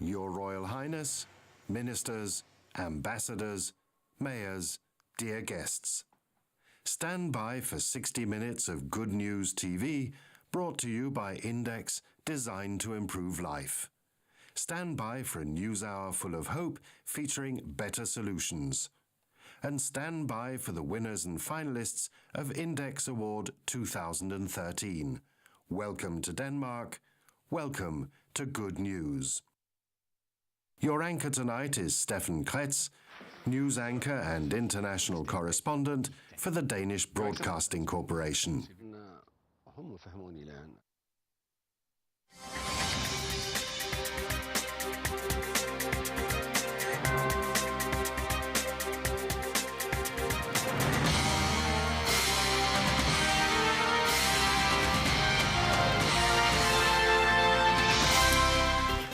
Your Royal Highness, ministers, ambassadors, mayors, dear guests. Stand by for 60 minutes of Good News TV, brought to you by Index, designed to improve life. Stand by for a news hour full of hope, featuring better solutions. And stand by for the winners and finalists of Index Award 2013. Welcome to Denmark. Welcome to Good News. Your anchor tonight is Stefan Kretz, news anchor and international correspondent for the Danish Broadcasting Corporation.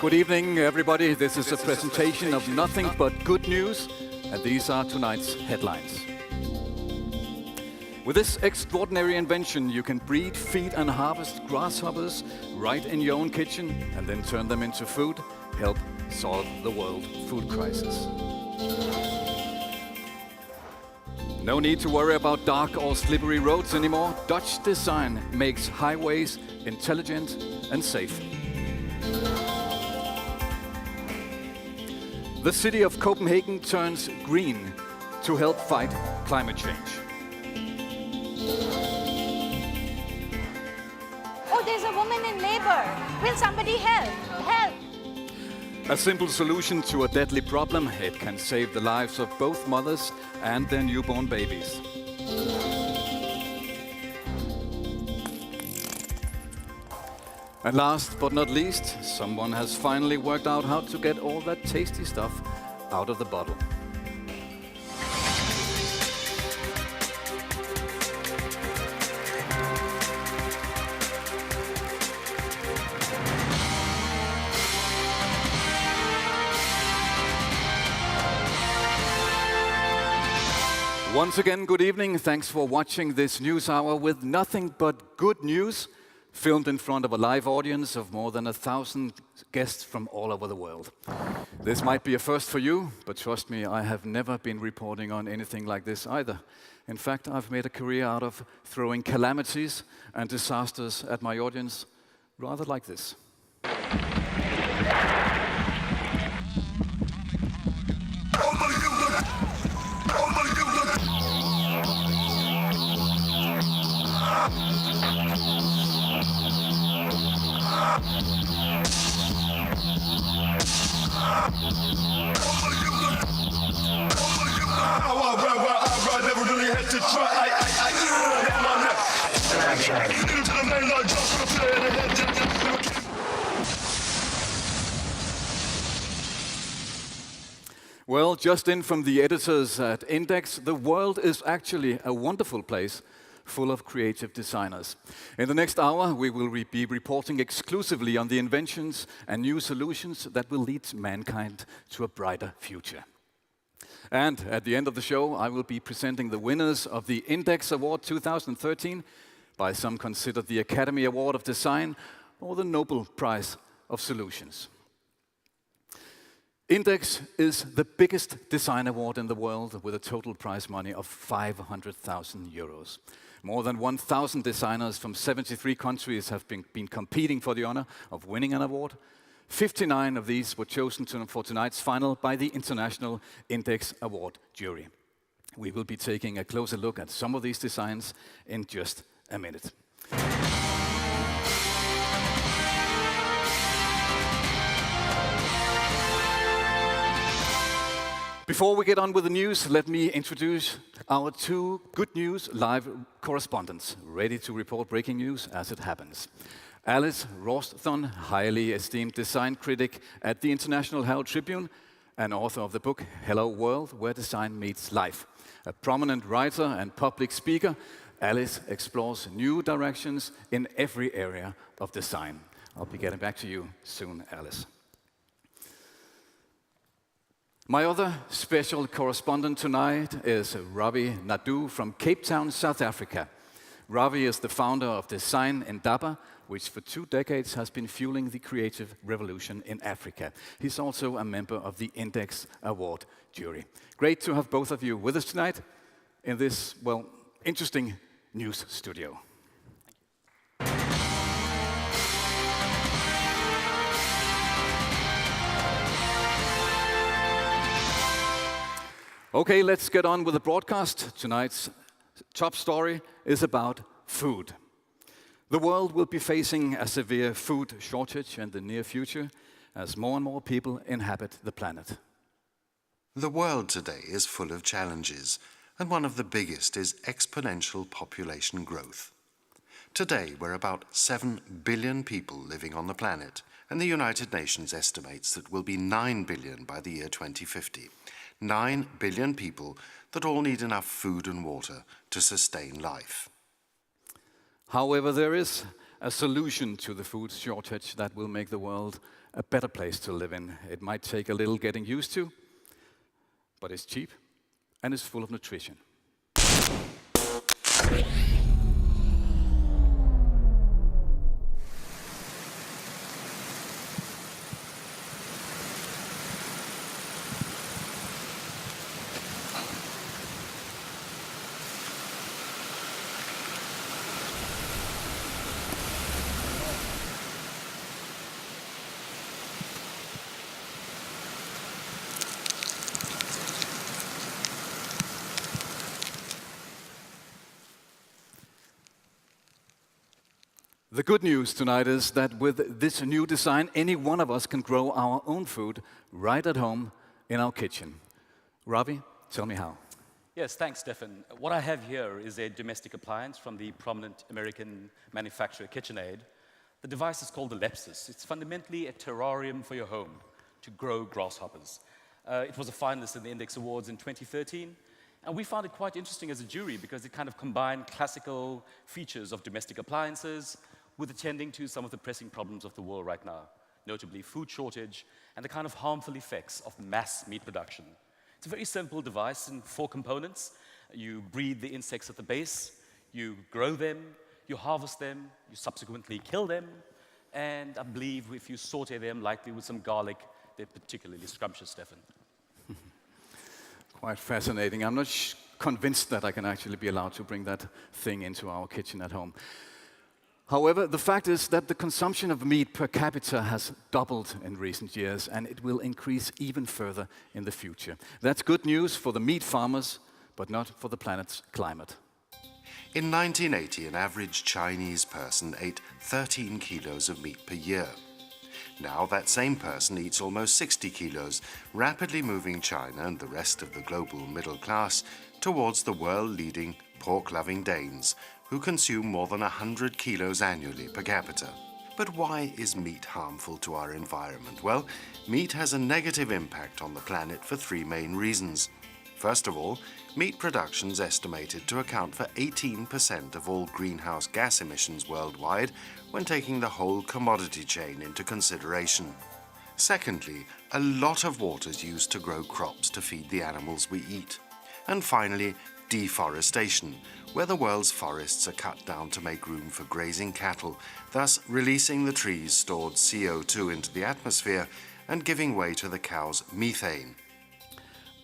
Good evening, everybody. This is a presentation of Nothing But Good News, and these are tonight's headlines. With this extraordinary invention, you can breed, feed, and harvest grasshoppers right in your own kitchen and then turn them into food, help solve the world food crisis. No need to worry about dark or slippery roads anymore. Dutch design makes highways intelligent and safe. The city of Copenhagen turns green to help fight climate change. Oh, there's a woman in labor. Will somebody help? Help! A simple solution to a deadly problem. It can save the lives of both mothers and their newborn babies. And last but not least, someone has finally worked out how to get all that tasty stuff out of the bottle. Once again, good evening. Thanks for watching this news hour with nothing but good news, filmed in front of a live audience of more than 1,000 guests from all over the world. This might be a first for you, but trust me, I have never been reporting on anything like this either. In fact, I've made a career out of throwing calamities and disasters at my audience, rather like this. Well, just in from the editors at Index, the world is actually a wonderful place full of creative designers. In the next hour, we will be reporting exclusively on the inventions and new solutions that will lead mankind to a brighter future. And at the end of the show, I will be presenting the winners of the Index Award 2013, by some considered the Academy Award of Design or the Nobel Prize of Solutions. Index is the biggest design award in the world, with a total prize money of 500,000 euros. More than 1,000 designers from 73 countries have been competing for the honor of winning an award. 59 of these were chosen for tonight's final by the International Index Award jury. We will be taking a closer look at some of these designs in just a minute. Before we get on with the news, let me introduce our two Good News live correspondents, ready to report breaking news as it happens. Alice Rosthon, highly esteemed design critic at the International Herald Tribune and author of the book Hello World, Where Design Meets Life. A prominent writer and public speaker, Alice explores new directions in every area of design. I'll be getting back to you soon, Alice. My other special correspondent tonight is Ravi Naidu from Cape Town, South Africa. Ravi is the founder of Design Indaba, which for 2 decades has been fueling the creative revolution in Africa. He's also a member of the Index Award jury. Great to have both of you with us tonight in this, well, interesting news studio. Okay, let's get on with the broadcast. Tonight's top story is about food. The world will be facing a severe food shortage in the near future as more and more people inhabit the planet. The world today is full of challenges, and one of the biggest is exponential population growth. Today, we're about 7 billion people living on the planet, and the United Nations estimates that we'll be 9 billion by the year 2050. 9 billion people that all need enough food and water to sustain life. However, there is a solution to the food shortage that will make the world a better place to live in. It might take a little getting used to, but it's cheap and it's full of nutrition. The good news tonight is that with this new design, any one of us can grow our own food right at home in our kitchen. Ravi, tell me how. Yes, thanks, Stefan. What I have here is a domestic appliance from the prominent American manufacturer KitchenAid. The device is called the Lepsis. It's fundamentally a terrarium for your home to grow grasshoppers. It was a finalist in the Index Awards in 2013, and we found it quite interesting as a jury because it kind of combined classical features of domestic appliances with attending to some of the pressing problems of the world right now, notably food shortage and the kind of harmful effects of mass meat production. It's a very simple device in 4 components. You breed the insects at the base, you grow them, you harvest them, you subsequently kill them, and I believe if you saute them lightly with some garlic, they're particularly scrumptious, Stefan. Quite fascinating. I'm not convinced that I can actually be allowed to bring that thing into our kitchen at home. However, the fact is that the consumption of meat per capita has doubled in recent years, and it will increase even further in the future. That's good news for the meat farmers, but not for the planet's climate. In 1980, an average Chinese person ate 13 kilos of meat per year. Now that same person eats almost 60 kilos, rapidly moving China and the rest of the global middle class towards the world-leading pork-loving Danes, who consume more than 100 kilos annually per capita. But why is meat harmful to our environment? Well, meat has a negative impact on the planet for 3 main reasons. First of all, meat production is estimated to account for 18% of all greenhouse gas emissions worldwide when taking the whole commodity chain into consideration. Secondly, a lot of water is used to grow crops to feed the animals we eat. And finally, deforestation, where the world's forests are cut down to make room for grazing cattle, thus releasing the trees' stored CO2 into the atmosphere and giving way to the cows' methane.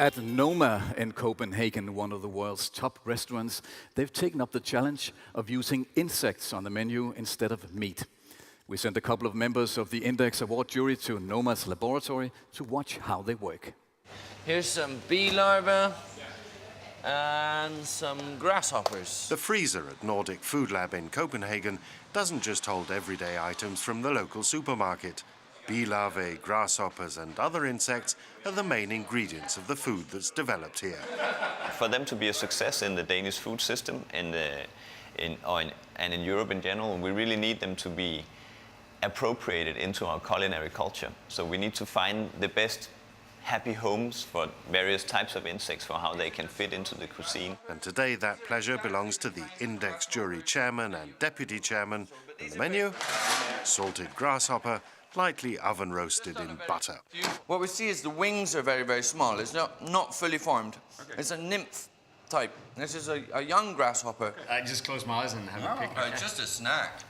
At Noma in Copenhagen, one of the world's top restaurants, they've taken up the challenge of using insects on the menu instead of meat. We sent a couple of members of the Index Award jury to Noma's laboratory to watch how they work. Here's some bee larvae and some grasshoppers. The freezer at Nordic Food Lab in Copenhagen doesn't just hold everyday items from the local supermarket. Bee larvae, grasshoppers and other insects are the main ingredients of the food that's developed here. For them to be a success in the Danish food system and in Europe in general, we really need them to be appropriated into our culinary culture. So we need to find the best happy homes for various types of insects for how they can fit into the cuisine. And today that pleasure belongs to the Index jury chairman and deputy chairman. And the menu, salted grasshopper, lightly oven roasted in butter. What we see is the wings are very, very small. It's not fully formed. Okay. It's a nymph type. This is a young grasshopper. I just close my eyes and have a pick. Just a snack.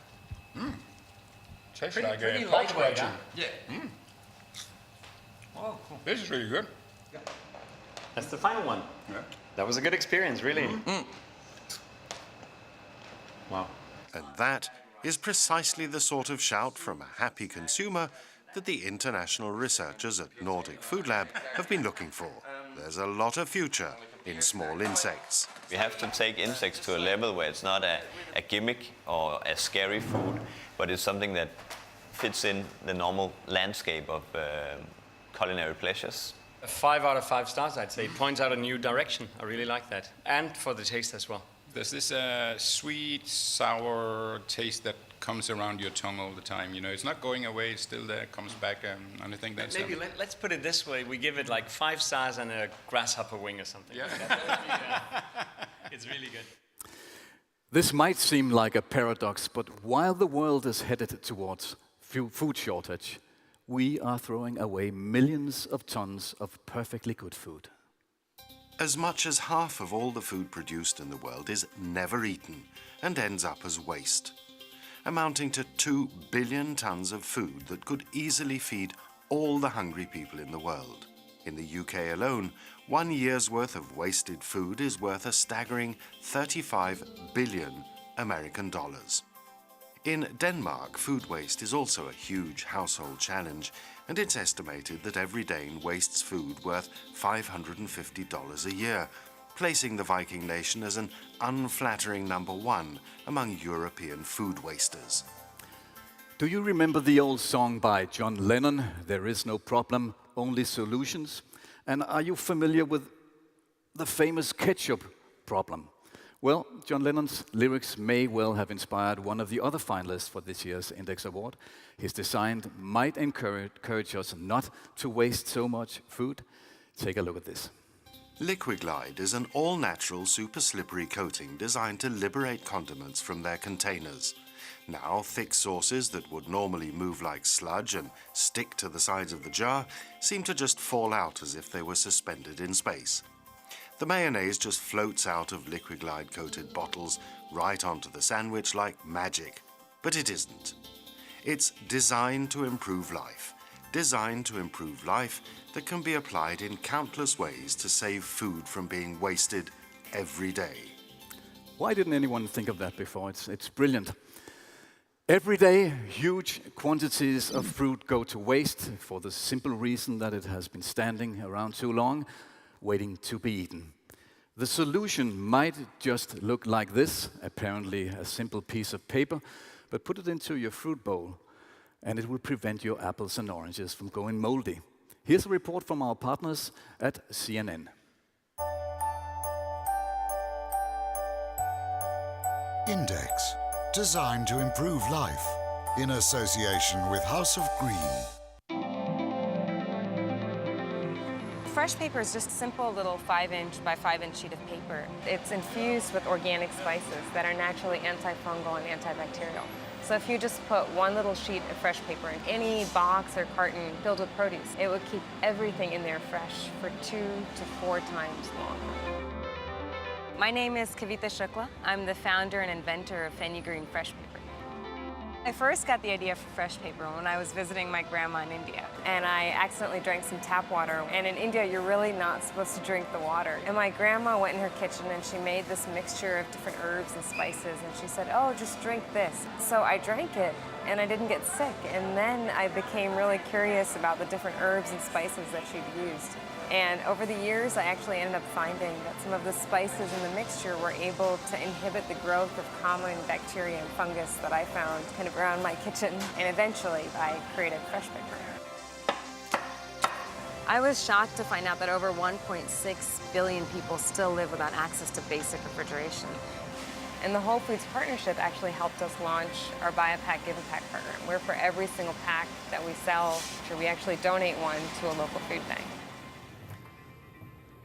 Tastes Pretty lightweight, huh? Yeah. Oh, cool. This is really good. That's the final one. Yeah. That was a good experience, really. Wow. And that is precisely the sort of shout from a happy consumer that the international researchers at Nordic Food Lab have been looking for. There's a lot of future in small insects. We have to take insects to a level where it's not a gimmick or a scary food, but it's something that fits in the normal landscape of culinary pleasures. 5 out of 5 stars, I'd say. It points out a new direction. I really like that. And for the taste as well. There's this sweet, sour taste that comes around your tongue all the time. You know, it's not going away. It's still there. It comes back, and I think that's Maybe let's put it this way. We give it like 5 stars and a grasshopper wing or something. Yeah. It's really good. This might seem like a paradox, but while the world is headed towards food shortage, we are throwing away millions of tons of perfectly good food. As much as half of all the food produced in the world is never eaten and ends up as waste, amounting to 2 billion tons of food that could easily feed all the hungry people in the world. In the UK alone, 1 year's worth of wasted food is worth a staggering 35 billion American dollars. In Denmark, food waste is also a huge household challenge, and it's estimated that every Dane wastes food worth $550 a year, placing the Viking nation as an unflattering number 1 among European food wasters. Do you remember the old song by John Lennon, "There is no problem, only solutions"? And are you familiar with the famous ketchup problem? Well, John Lennon's lyrics may well have inspired one of the other finalists for this year's Index Award. His design might encourage us not to waste so much food. Take a look at this. Liquid Glide is an all-natural super slippery coating designed to liberate condiments from their containers. Now, thick sauces that would normally move like sludge and stick to the sides of the jar seem to just fall out as if they were suspended in space. The mayonnaise just floats out of Liquid Glide coated bottles right onto the sandwich like magic. But it isn't. It's designed to improve life. Designed to improve life that can be applied in countless ways to save food from being wasted every day. Why didn't anyone think of that before? It's brilliant. Every day, huge quantities of fruit go to waste for the simple reason that it has been standing around too long, waiting to be eaten. The solution might just look like this, apparently a simple piece of paper, but put it into your fruit bowl and it will prevent your apples and oranges from going moldy. Here's a report from our partners at CNN. Index, designed to improve life, in association with House of Green. Fresh paper is just a simple little 5-inch by 5-inch sheet of paper. It's infused with organic spices that are naturally antifungal and antibacterial. So if you just put one little sheet of fresh paper in any box or carton filled with produce, it would keep everything in there fresh for 2 to 4 times longer. My name is Kavita Shukla. I'm the founder and inventor of Fenugreek Fresh Paper. I first got the idea for fresh paper when I was visiting my grandma in India, and I accidentally drank some tap water. And in India, you're really not supposed to drink the water. And my grandma went in her kitchen and she made this mixture of different herbs and spices, and she said, "Oh, just drink this." So I drank it, and I didn't get sick. And then I became really curious about the different herbs and spices that she'd used. And over the years, I actually ended up finding that some of the spices in the mixture were able to inhibit the growth of common bacteria and fungus that I found kind of around my kitchen. And eventually, I created fresh paper. I was shocked to find out that over 1.6 billion people still live without access to basic refrigeration. And the Whole Foods Partnership actually helped us launch our Buy a Pack, Give a Pack program, where for every single pack that we sell, we actually donate one to a local food bank.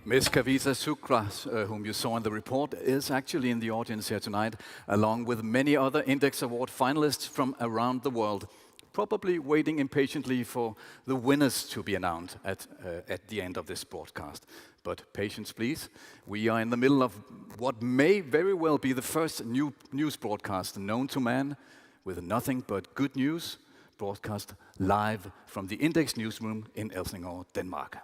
Ms. Kavita Shukla, whom you saw in the report, is actually in the audience here tonight, along with many other Index Award finalists from around the world. probably waiting impatiently for the winners to be announced at the end of this broadcast. But patience, please. We are in the middle of what may very well be the first news broadcast known to man, with nothing but good news, broadcast live from the Index newsroom in Helsingør, Denmark.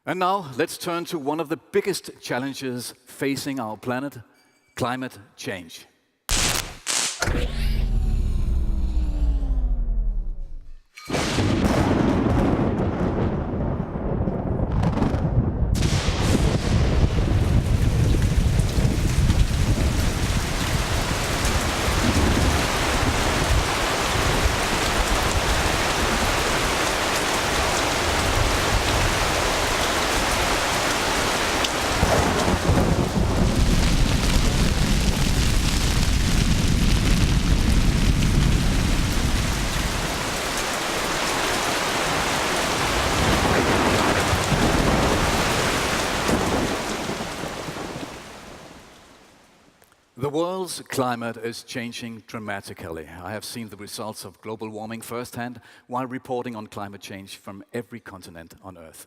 And now let's turn to one of the biggest challenges facing our planet, climate change. The world's climate is changing dramatically. I have seen the results of global warming firsthand while reporting on climate change from every continent on Earth.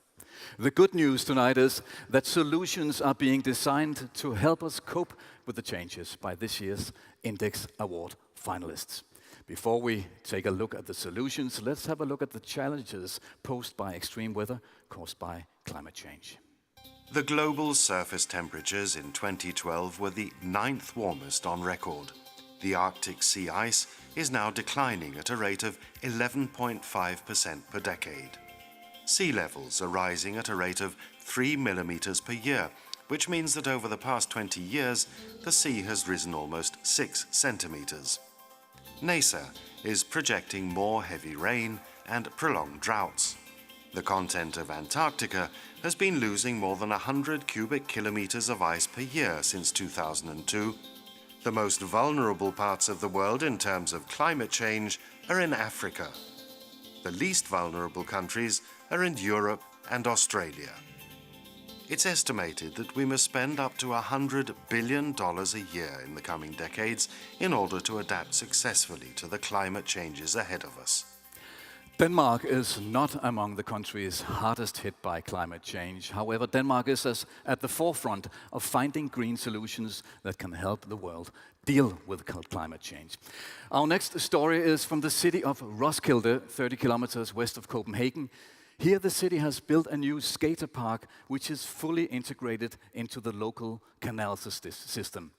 The good news tonight is that solutions are being designed to help us cope with the changes by this year's Index Award finalists. Before we take a look at the solutions, let's have a look at the challenges posed by extreme weather caused by climate change. The global surface temperatures in 2012 were the 9th warmest on record. The Arctic sea ice is now declining at a rate of 11.5% per decade. Sea levels are rising at a rate of 3 millimeters per year, which means that over the past 20 years, the sea has risen almost 6 centimeters. NASA is projecting more heavy rain and prolonged droughts. The continent of Antarctica has been losing more than 100 cubic kilometers of ice per year since 2002. The most vulnerable parts of the world in terms of climate change are in Africa. The least vulnerable countries are in Europe and Australia. It's estimated that we must spend up to $100 billion a year in the coming decades in order to adapt successfully to the climate changes ahead of us. Denmark is not among the countries hardest hit by climate change. However, Denmark is at the forefront of finding green solutions that can help the world deal with climate change. Our next story is from the city of Roosegaarde, 30 kilometers west of Copenhagen. Here the city has built a new skater park which is fully integrated into the local canal system.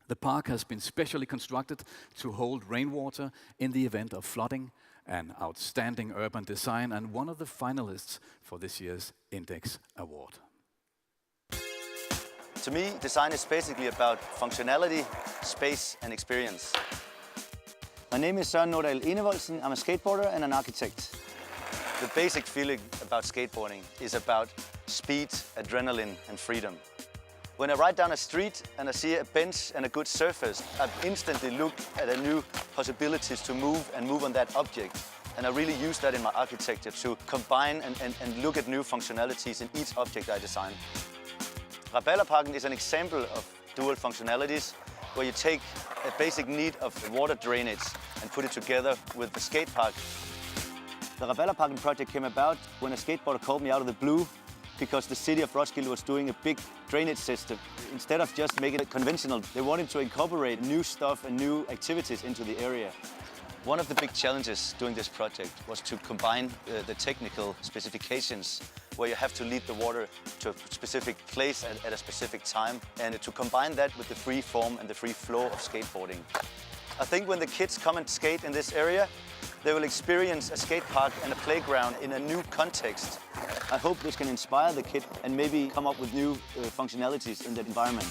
The park has been specially constructed to hold rainwater in the event of flooding, an outstanding urban design and one of the finalists for this year's Index Award. To me, design is basically about functionality, space and experience. My name is Søren Nordahl Enevoldsen. I'm a skateboarder and an architect. The basic feeling about skateboarding is about speed, adrenaline and freedom. When I ride down a street and I see a bench and a good surface, I instantly look at a new possibilities to move on that object. And I really use that in my architecture to combine and look at new functionalities in each object I design. Rabalderparken is an example of dual functionalities where you take a basic need of water drainage and put it together with the skate park. The Rabalderparken project came about when a skateboarder called me out of the blue because the city of Roskilde was doing a big drainage system. Instead of just making it conventional, they wanted to incorporate new stuff and new activities into the area. One of the big challenges doing this project was to combine the technical specifications where you have to lead the water to a specific place at a specific time and to combine that with the free form and the free flow of skateboarding. I think when the kids come and skate in this area, they will experience a skate park and a playground in a new context. I hope this can inspire the kid and maybe come up with new functionalities in that environment.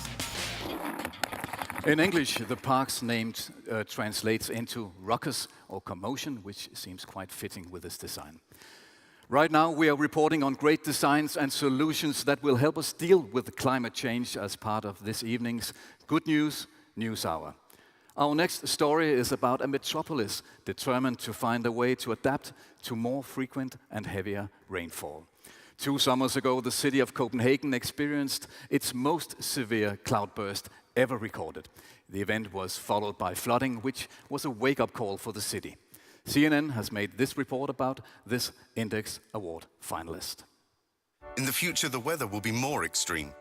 In English, the park's name translates into ruckus or commotion, which seems quite fitting with this design. Right now, we are reporting on great designs and solutions that will help us deal with climate change as part of this evening's Good News News Hour. Our next story is about a metropolis determined to find a way to adapt to more frequent and heavier rainfall. 2 summers ago, the city of Copenhagen experienced its most severe cloudburst ever recorded. The event was followed by flooding, which was a wake-up call for the city. CNN has made this report about this Index Award finalist. In the future, the weather will be more extreme.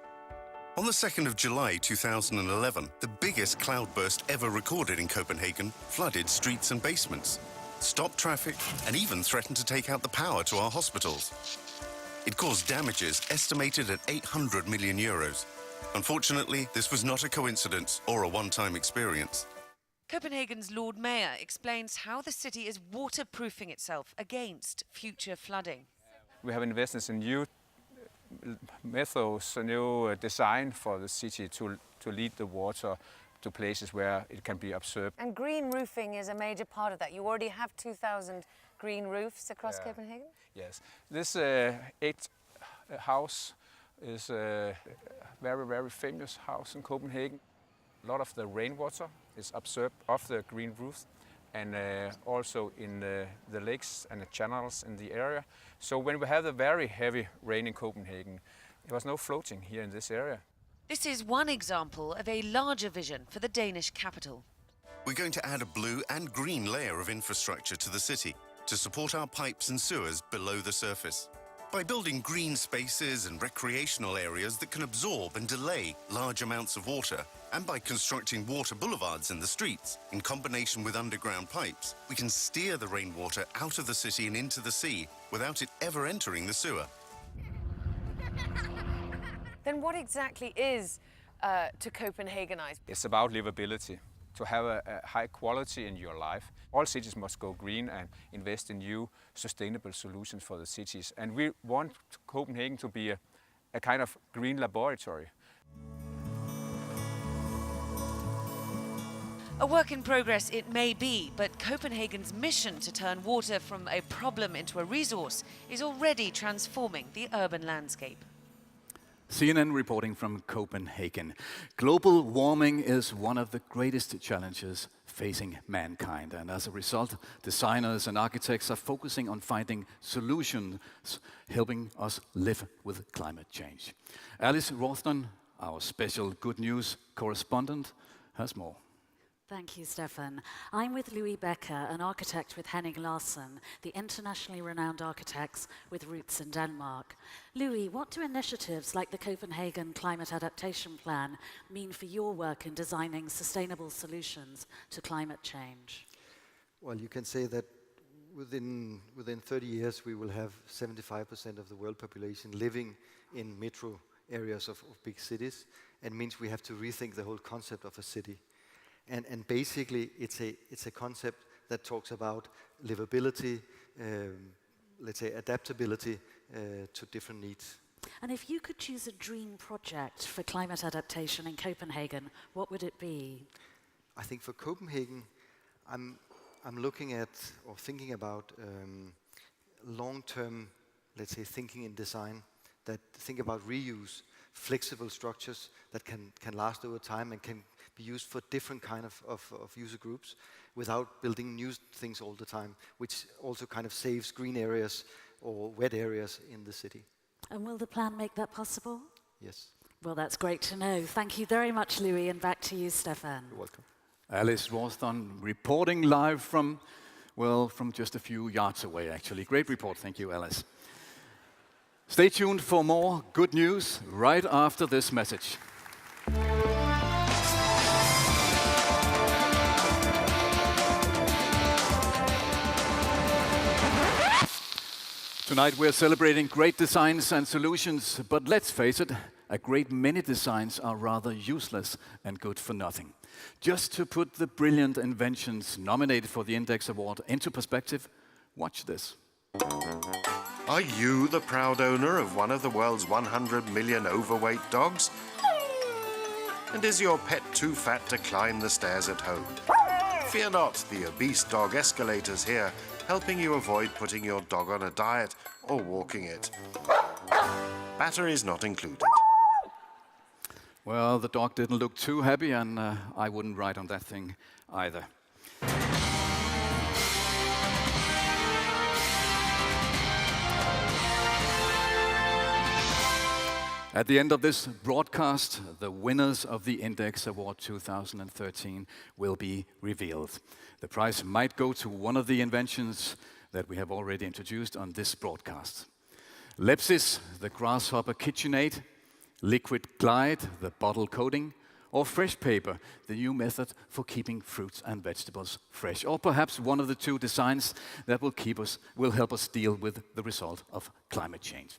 On the 2nd of July 2011, the biggest cloudburst ever recorded in Copenhagen flooded streets and basements, stopped traffic, and even threatened to take out the power to our hospitals. It caused damages estimated at 800 million euros. Unfortunately, this was not a coincidence or a one-time experience. Copenhagen's Lord Mayor explains how the city is waterproofing itself against future flooding. We have invested in new methods, a new design for the city to lead the water to places where it can be absorbed. And green roofing is a major part of that. You already have 2,000 green roofs across Copenhagen? Yes. This 8 house is a very, very famous house in Copenhagen. A lot of the rainwater is absorbed off the green roofs and also in the lakes and the channels in the area. So when we have the very heavy rain in Copenhagen, there was no floating here in this area. This is one example of a larger vision for the Danish capital. We're going to add a blue and green layer of infrastructure to the city to support our pipes and sewers below the surface. By building green spaces and recreational areas that can absorb and delay large amounts of water, and by constructing water boulevards in the streets, in combination with underground pipes, we can steer the rainwater out of the city and into the sea without it ever entering the sewer. Then what exactly is to Copenhagenize? It's about livability, to have a high quality in your life. All cities must go green and invest in new sustainable solutions for the cities. And we want Copenhagen to be a kind of green laboratory. A work in progress it may be, but Copenhagen's mission to turn water from a problem into a resource is already transforming the urban landscape. CNN reporting from Copenhagen. Global warming is one of the greatest challenges facing mankind, and as a result, designers and architects are focusing on finding solutions helping us live with climate change. Alice Ralston, our special Good News correspondent, has more. Thank you, Stefan. I'm with Louis Becker, an architect with Henning Larsen, the internationally renowned architects with roots in Denmark. Louis, what do initiatives like the Copenhagen Climate Adaptation Plan mean for your work in designing sustainable solutions to climate change? Well, you can say that within 30 years we will have 75% of the world population living in metro areas of big cities, and means we have to rethink the whole concept of a city. And basically, it's a concept that talks about livability, let's say adaptability to different needs. And if you could choose a dream project for climate adaptation in Copenhagen, what would it be? I think for Copenhagen, I'm looking at or thinking about long-term, let's say, thinking in design that think about reuse, flexible structures that can last over time and can be used for different kind of user groups without building new things all the time, which also kind of saves green areas or wet areas in the city. And will the plan make that possible? Yes. Well, that's great to know. Thank you very much, Louis, and back to you, Stefan. You're welcome. Alice Ralston reporting live from just a few yards away, actually. Great report. Thank you, Alice. Stay tuned for more good news right after this message. Tonight we're celebrating great designs and solutions, but let's face it, a great many designs are rather useless and good for nothing. Just to put the brilliant inventions nominated for the Index Award into perspective, watch this. Are you the proud owner of one of the world's 100 million overweight dogs? And is your pet too fat to climb the stairs at home? Fear not, the obese dog escalator's here, helping you avoid putting your dog on a diet or walking it. Batteries not included. Well, the dog didn't look too happy, and I wouldn't ride on that thing either. At the end of this broadcast, the winners of the Index Award 2013 will be revealed. The prize might go to one of the inventions that we have already introduced on this broadcast. Lepsis, the grasshopper KitchenAid, Liquid Glide, the bottle coating, or Fresh Paper, the new method for keeping fruits and vegetables fresh. Or perhaps one of the two designs that will help us deal with the result of climate change.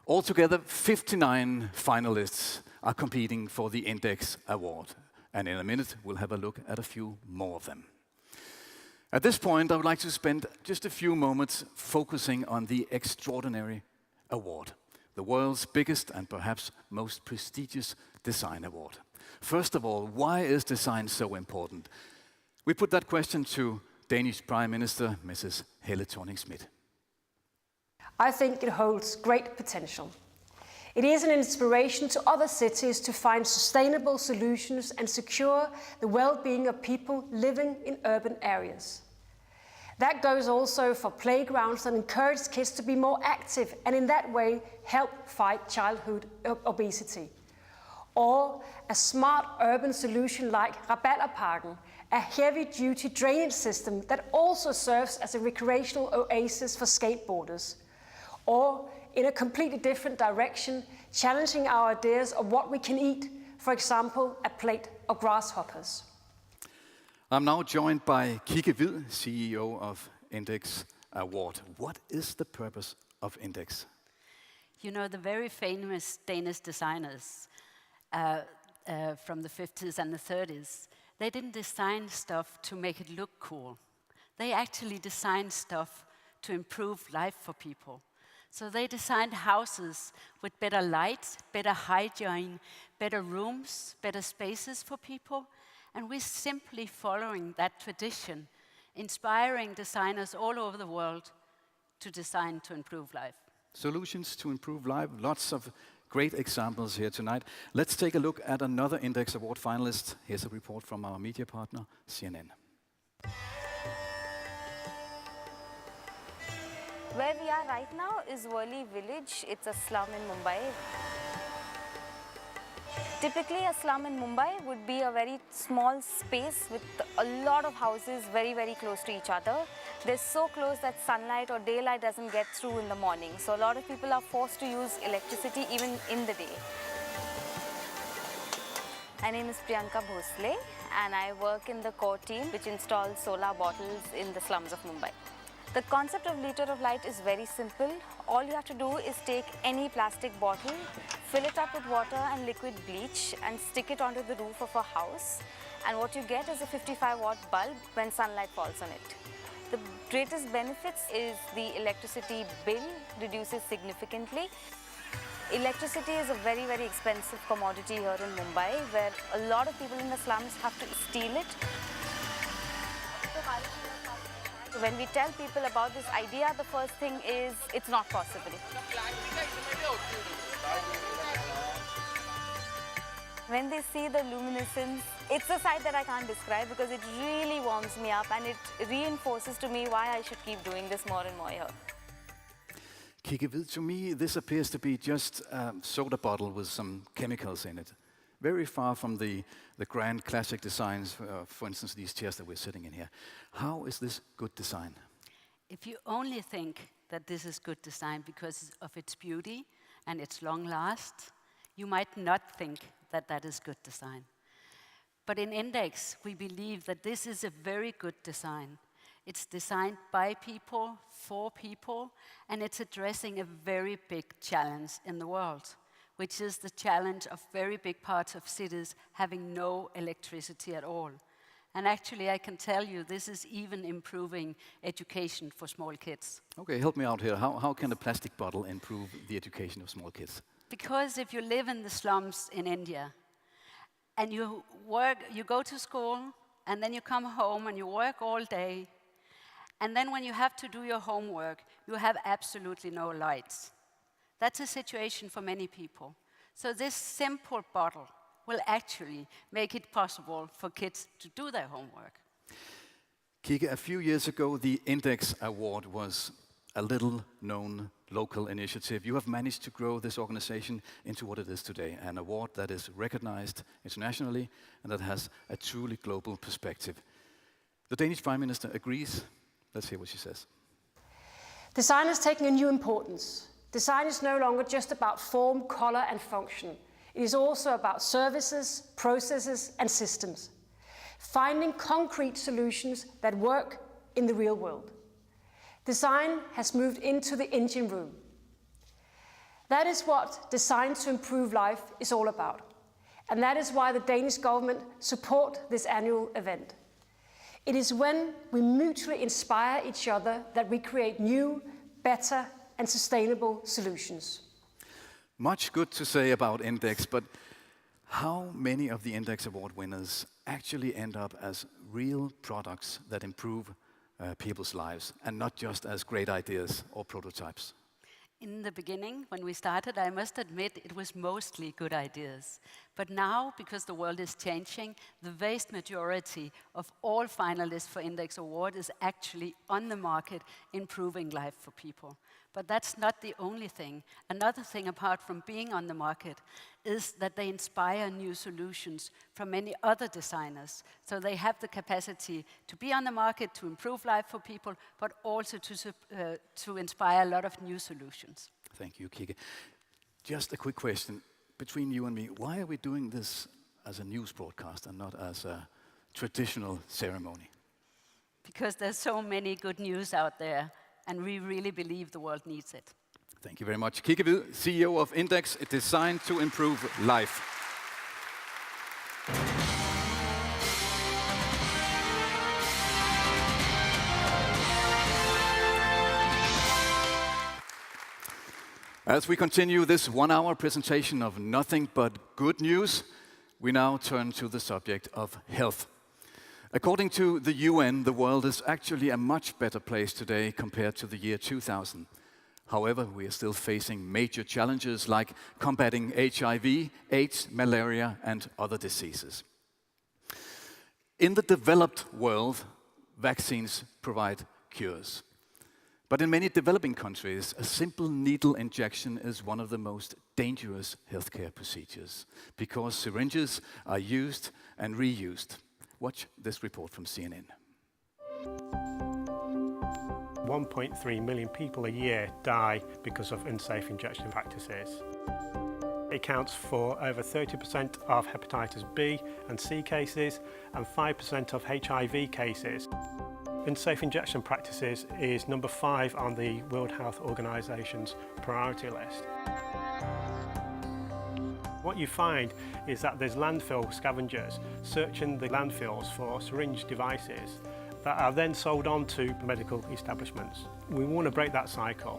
Altogether, 59 finalists are competing for the Index Award. And in a minute, we'll have a look at a few more of them. At this point, I would like to spend just a few moments focusing on the extraordinary award, the world's biggest and perhaps most prestigious design award. First of all, why is design so important? We put that question to Danish Prime Minister, Mrs. Helle Thorning-Schmidt. I think it holds great potential. It is an inspiration to other cities to find sustainable solutions and secure the well-being of people living in urban areas. That goes also for playgrounds that encourage kids to be more active and in that way help fight childhood obesity. Or a smart urban solution like Rabalderparken, a heavy-duty drainage system that also serves as a recreational oasis for skateboarders. Or in a completely different direction, challenging our ideas of what we can eat, for example, a plate of grasshoppers. I'm now joined by Kigge Hvid, CEO of Index Award. What is the purpose of Index? You know, the very famous Danish designers from the 50s and the 30s, they didn't design stuff to make it look cool. They actually designed stuff to improve life for people. So they designed houses with better light, better hygiene, better rooms, better spaces for people. And we're simply following that tradition, inspiring designers all over the world to design to improve life. Solutions to improve life, lots of great examples here tonight. Let's take a look at another Index Award finalist. Here's a report from our media partner, CNN. Where we are right now is Worli village. It's a slum in Mumbai. Typically, a slum in Mumbai would be a very small space with a lot of houses very, very close to each other. They're so close that sunlight or daylight doesn't get through in the morning. So a lot of people are forced to use electricity even in the day. My name is Priyanka Bhosle and I work in the core team which installs solar bottles in the slums of Mumbai. The concept of liter of light is very simple. All you have to do is take any plastic bottle, fill it up with water and liquid bleach and stick it onto the roof of a house. And what you get is a 55-watt bulb when sunlight falls on it. The greatest benefits is the electricity bill reduces significantly. Electricity is a very, very expensive commodity here in Mumbai where a lot of people in the slums have to steal it. When we tell people about this idea, the first thing is it's not possible. When they see the luminescence, it's a sight that I can't describe because it really warms me up and it reinforces to me why I should keep doing this more and more here. Kigge Hvid, to me, this appears to be just a soda bottle with some chemicals in it. Very far from the grand classic designs, for instance, these chairs that we're sitting in here. How is this good design? If you only think that this is good design because of its beauty and its long last, you might not think that that is good design. But in Index, we believe that this is a very good design. It's designed by people, for people, and it's addressing a very big challenge in the world, which is the challenge of very big parts of cities having no electricity at all. And actually, I can tell you, this is even improving education for small kids. Okay, help me out here. How can a plastic bottle improve the education of small kids? Because if you live in the slums in India, and you go to school, and then you come home and you work all day, and then when you have to do your homework, you have absolutely no lights. That's a situation for many people. So this simple bottle will actually make it possible for kids to do their homework. Kigge, a few years ago, the Index Award was a little-known local initiative, you have managed to grow this organization into what it is today, an award that is recognized internationally and that has a truly global perspective. The Danish Prime Minister agrees. Let's hear what she says. Design is taking a new importance. Design is no longer just about form, color, and function. It is also about services, processes, and systems. Finding concrete solutions that work in the real world. Design has moved into the engine room. That is what Design to Improve Life is all about. And that is why the Danish government support this annual event. It is when we mutually inspire each other that we create new, better, and sustainable solutions. Much good to say about Index, but how many of the Index Award winners actually end up as real products that improve people's lives and not just as great ideas or prototypes? In the beginning, when we started, I must admit it was mostly good ideas. But now, because the world is changing, the vast majority of all finalists for Index Award is actually on the market, improving life for people. But that's not the only thing. Another thing, apart from being on the market, is that they inspire new solutions from many other designers. So they have the capacity to be on the market, to improve life for people, but also to inspire a lot of new solutions. Thank you, Kike. Just a quick question between you and me. Why are we doing this as a news broadcast and not as a traditional ceremony? Because there's so many good news out there, and we really believe the world needs it. Thank you very much. Kike Hvid, CEO of Index, Designed to Improve Life. As we continue this 1-hour presentation of nothing but good news, we now turn to the subject of health. According to the UN, the world is actually a much better place today compared to the year 2000. However, we are still facing major challenges like combating HIV, AIDS, malaria, and other diseases. In the developed world, vaccines provide cures. But in many developing countries, a simple needle injection is one of the most dangerous healthcare procedures because syringes are used and reused. Watch this report from CNN. 1.3 million people a year die because of unsafe injection practices. It accounts for over 30% of hepatitis B and C cases and 5% of HIV cases. Unsafe injection practices is number 5 on the World Health Organization's priority list. What you find is that there's landfill scavengers searching the landfills for syringe devices that are then sold on to medical establishments. We want to break that cycle.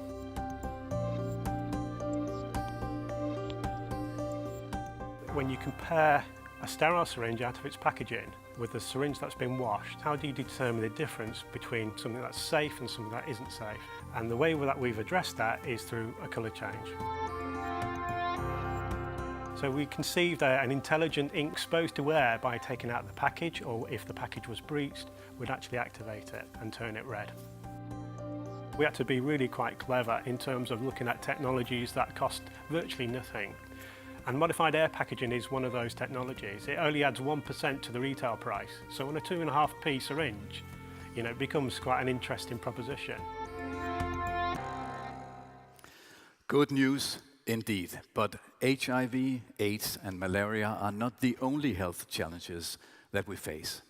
When you compare a sterile syringe out of its packaging with a syringe that's been washed, how do you determine the difference between something that's safe and something that isn't safe? And the way that we've addressed that is through a colour change. So we conceived an intelligent ink supposed to wear by taking out the package, or if the package was breached, we'd actually activate it and turn it red. We had to be really quite clever in terms of looking at technologies that cost virtually nothing. And modified air packaging is one of those technologies. It only adds 1% to the retail price. So on a 2.5p syringe, it becomes quite an interesting proposition. Good news indeed, but HIV, AIDS and malaria are not the only health challenges that we face.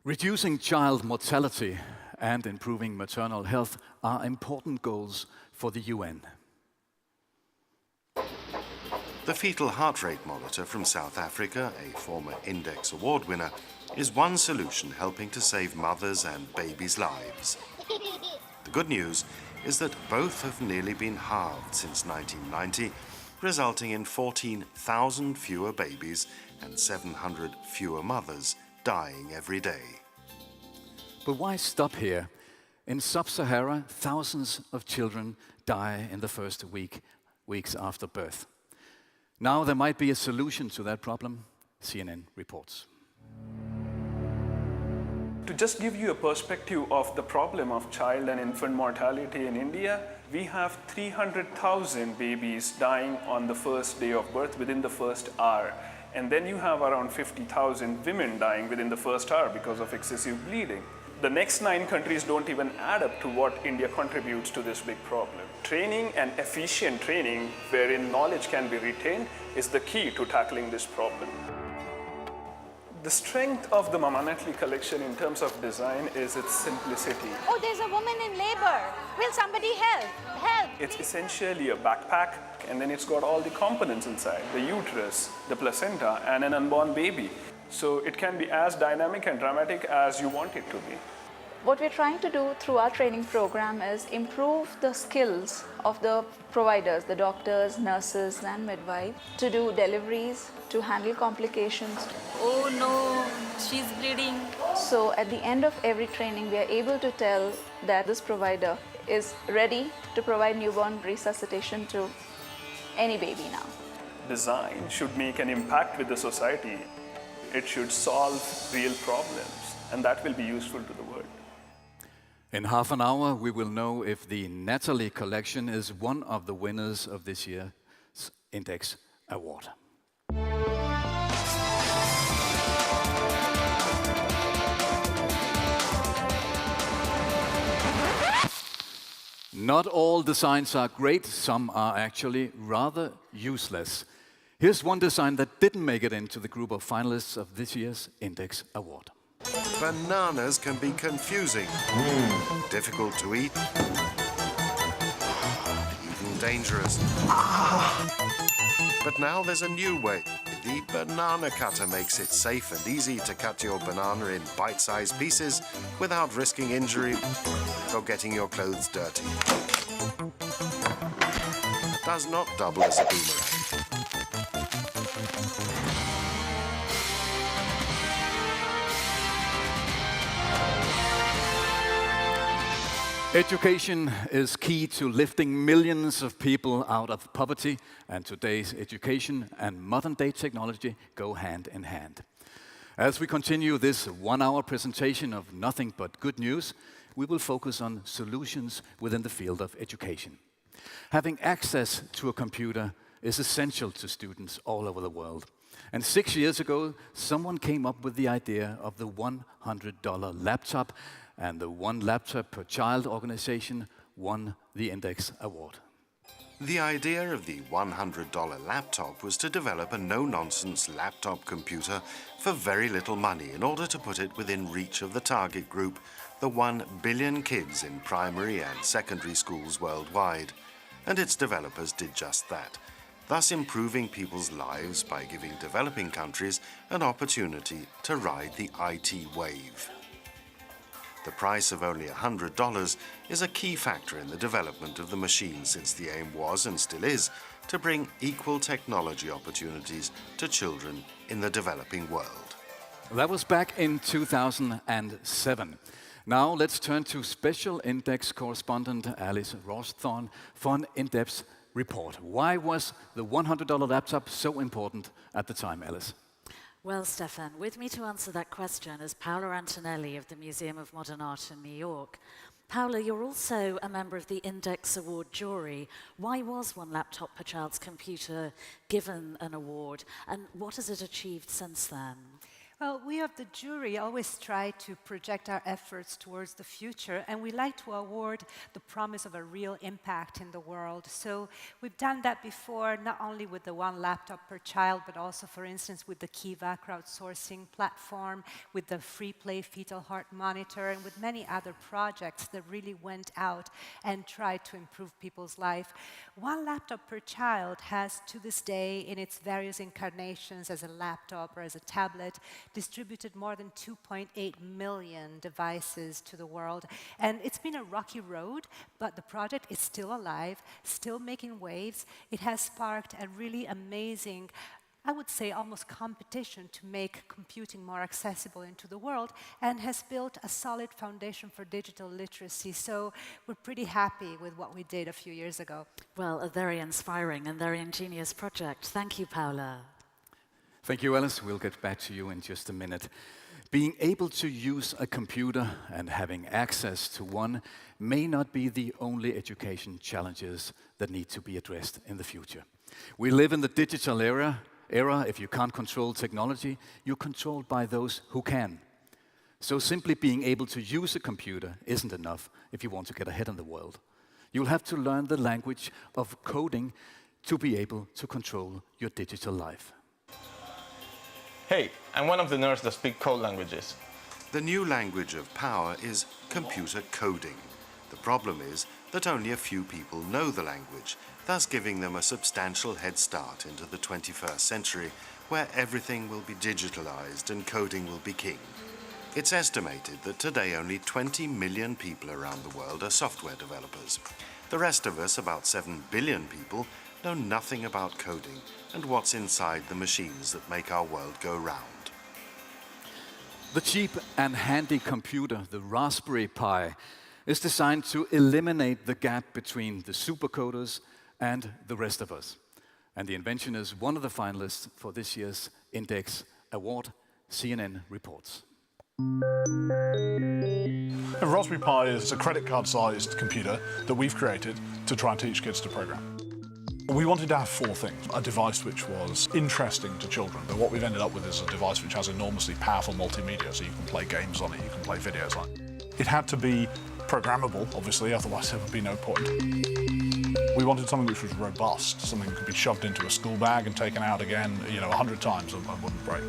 Reducing child mortality and improving maternal health are important goals for the UN. The fetal heart rate monitor from South Africa, a former Index Award winner, is one solution helping to save mothers' and babies' lives. The good news is that both have nearly been halved since 1990, resulting in 14,000 fewer babies and 700 fewer mothers dying every day. But why stop here? In Sub-Sahara, thousands of children die in the first weeks after birth. Now there might be a solution to that problem, CNN reports. To just give you a perspective of the problem of child and infant mortality in India, we have 300,000 babies dying on the first day of birth within the first hour. And then you have around 50,000 women dying within the first hour because of excessive bleeding. The next 9 countries don't even add up to what India contributes to this big problem. Training and efficient training wherein knowledge can be retained is the key to tackling this problem. The strength of the Mama Natalie collection in terms of design is its simplicity. Oh, there's a woman in labor. Will somebody help? Help! It's essentially a backpack, and then it's got all the components inside, the uterus, the placenta, and an unborn baby. So it can be as dynamic and dramatic as you want it to be. What we're trying to do through our training program is improve the skills of the providers, the doctors, nurses, and midwives, to do deliveries, to handle complications. Oh no, she's bleeding. So at the end of every training, we are able to tell that this provider is ready to provide newborn resuscitation to any baby now. Design should make an impact with the society. It should solve real problems, and that will be useful to the world. In half an hour, we will know if the Natalie collection is one of the winners of this year's Index Award. Not all designs are great, some are actually rather useless. Here's one design that didn't make it into the group of finalists of this year's Index Award. Bananas can be confusing, difficult to eat, even dangerous. But now there's a new way. The banana cutter makes it safe and easy to cut your banana in bite-sized pieces without risking injury or getting your clothes dirty. Does not double as a boomerang. Education is key to lifting millions of people out of poverty, and today's education and modern-day technology go hand in hand. As we continue this one-hour presentation of nothing but good news, we will focus on solutions within the field of education. Having access to a computer is essential to students all over the world. And 6 years ago, someone came up with the idea of the $100 laptop, and the One Laptop Per Child organization won the Index Award. The idea of the $100 laptop was to develop a no-nonsense laptop computer for very little money in order to put it within reach of the target group, the 1 billion kids in primary and secondary schools worldwide. And its developers did just that, thus improving people's lives by giving developing countries an opportunity to ride the IT wave. The price of only $100 is a key factor in the development of the machine, since the aim was, and still is, to bring equal technology opportunities to children in the developing world. That was back in 2007. Now let's turn to Special Index correspondent Alice Rawsthorne for an in-depth report. Why was the $100 laptop so important at the time, Alice? Well, Stefan, with me to answer that question is Paola Antonelli of the Museum of Modern Art in New York. Paola, you're also a member of the Index Award jury. Why was One Laptop Per Child's computer given an award, and what has it achieved since then? Well, we of the jury always try to project our efforts towards the future, and we like to award the promise of a real impact in the world. So we've done that before, not only with the one laptop per child, but also, for instance, with the Kiva crowdsourcing platform, with the free play fetal heart monitor, and with many other projects that really went out and tried to improve people's life. One laptop per child has, to this day, in its various incarnations as a laptop or as a tablet, distributed more than 2.8 million devices to the world. And it's been a rocky road, but the project is still alive, still making waves. It has sparked a really amazing, I would say almost competition to make computing more accessible into the world, and has built a solid foundation for digital literacy. So we're pretty happy with what we did a few years ago. Well, a very inspiring and very ingenious project. Thank you, Paula. Thank you, Alice. We'll get back to you in just a minute. Being able to use a computer and having access to one may not be the only education challenges that need to be addressed in the future. We live in the digital era. If you can't control technology, you're controlled by those who can. So simply being able to use a computer isn't enough if you want to get ahead in the world. You'll have to learn the language of coding to be able to control your digital life. Hey, I'm one of the nerds that speak code languages. The new language of power is computer coding. The problem is that only a few people know the language, thus giving them a substantial head start into the 21st century, where everything will be digitalized and coding will be king. It's estimated that today only 20 million people around the world are software developers. The rest of us, about 7 billion people, know nothing about coding and what's inside the machines that make our world go round. The cheap and handy computer, the Raspberry Pi, is designed to eliminate the gap between the supercoders and the rest of us. And the invention is one of the finalists for this year's Index Award, CNN reports. A Raspberry Pi is a credit card-sized computer that we've created to try and teach kids to program. We wanted to have four things. A device which was interesting to children, but what we've ended up with is a device which has enormously powerful multimedia, so you can play games on it, you can play videos on it. It had to be programmable, obviously, otherwise there would be no point. We wanted something which was robust, something that could be shoved into a school bag and taken out again, 100 times and wouldn't break.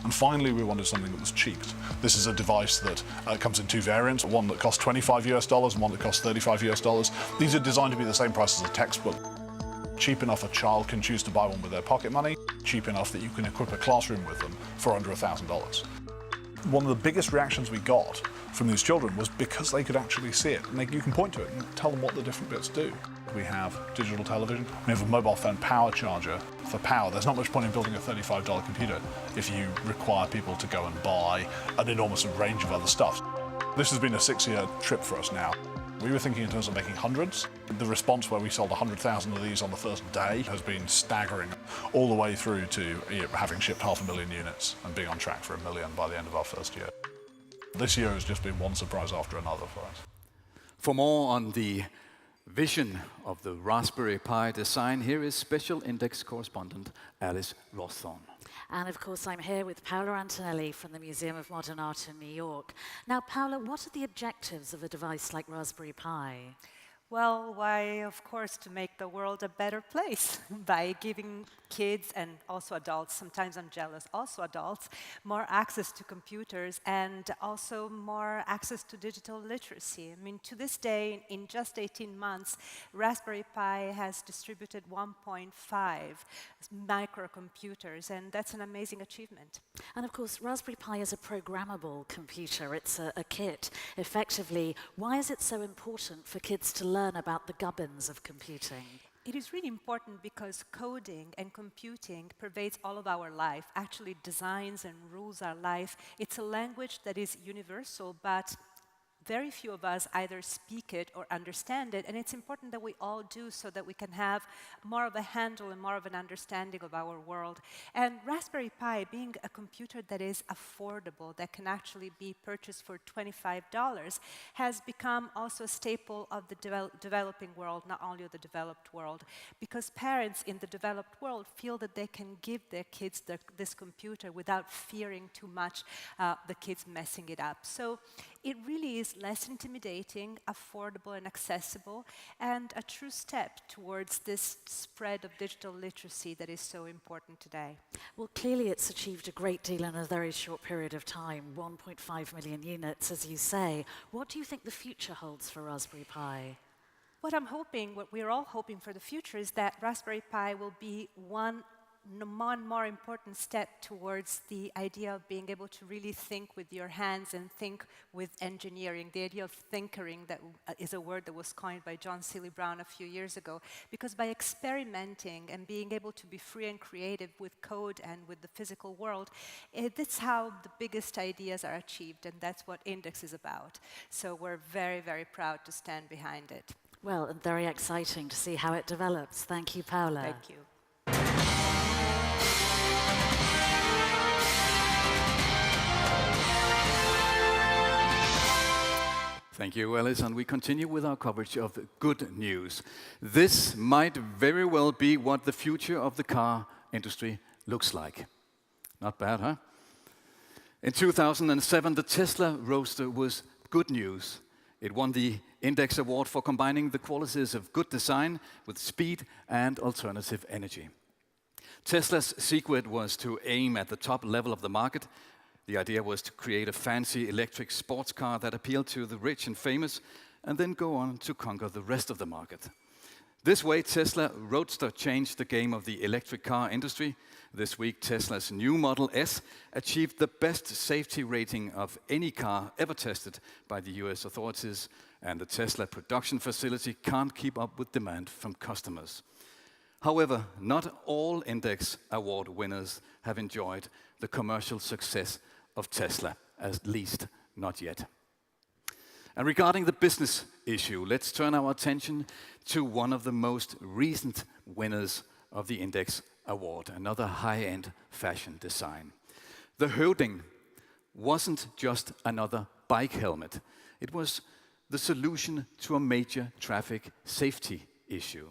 And finally, we wanted something that was cheap. This is a device that comes in two variants, one that costs $25 and one that costs $35. These are designed to be the same price as a textbook. Cheap enough a child can choose to buy one with their pocket money, cheap enough that you can equip a classroom with them for under $1,000. One of the biggest reactions we got from these children was because they could actually see it. And you can point to it and tell them what the different bits do. We have digital television, we have a mobile phone power charger for power. There's not much point in building a $35 computer if you require people to go and buy an enormous range of other stuff. This has been a 6-year trip for us now. We were thinking in terms of making hundreds. The response where we sold 100,000 of these on the first day has been staggering, all the way through to having shipped 500,000 units and being on track for 1 million by the end of our first year. This year has just been one surprise after another for us. For more on the vision of the Raspberry Pi design, here is Special Index correspondent Alice Rothorn. And of course, I'm here with Paola Antonelli from the Museum of Modern Art in New York. Now, Paola, what are the objectives of a device like Raspberry Pi? Well, why, of course, to make the world a better place by giving kids and also adults, sometimes I'm jealous, also adults, more access to computers and also more access to digital literacy. I mean, to this day, in just 18 months, Raspberry Pi has distributed 1.5 microcomputers, and that's an amazing achievement. And of course, Raspberry Pi is a programmable computer. It's a kit. Effectively, why is it so important for kids to learn about the gubbins of computing? It is really important because coding and computing pervades all of our life, actually designs and rules our life. It's a language that is universal, but very few of us either speak it or understand it, and it's important that we all do so that we can have more of a handle and more of an understanding of our world. And Raspberry Pi, being a computer that is affordable, that can actually be purchased for $25, has become also a staple of the developing world, not only of the developed world, because parents in the developed world feel that they can give their kids this computer without fearing too much the kids messing it up. So it really is less intimidating, affordable and accessible, and a true step towards this spread of digital literacy that is so important today. Well, clearly it's achieved a great deal in a very short period of time, 1.5 million units, as you say. What do you think the future holds for Raspberry Pi? What we're all hoping for the future is that Raspberry Pi will be one more important step towards the idea of being able to really think with your hands and think with engineering. The idea of thinkering, that is a word that was coined by John Seely Brown a few years ago, because by experimenting and being able to be free and creative with code and with the physical world, that's how the biggest ideas are achieved, and that's what Index is about. So we're very, very proud to stand behind it. Well, and very exciting to see how it develops. Thank you, Paula. Thank you. Thank you, Alice, and we continue with our coverage of good news. This might very well be what the future of the car industry looks like. Not bad, huh? In 2007, the Tesla Roadster was good news. It won the Index Award for combining the qualities of good design with speed and alternative energy. Tesla's secret was to aim at the top level of the market. The idea was to create a fancy electric sports car that appealed to the rich and famous, and then go on to conquer the rest of the market. This way, Tesla Roadster changed the game of the electric car industry. This week, Tesla's new Model S achieved the best safety rating of any car ever tested by the US authorities, and the Tesla production facility can't keep up with demand from customers. However, not all Index Award winners have enjoyed the commercial success of Tesla, at least not yet. And regarding the business issue, let's turn our attention to one of the most recent winners of the Index Award, another high-end fashion design. The Høvding wasn't just another bike helmet. It was the solution to a major traffic safety issue.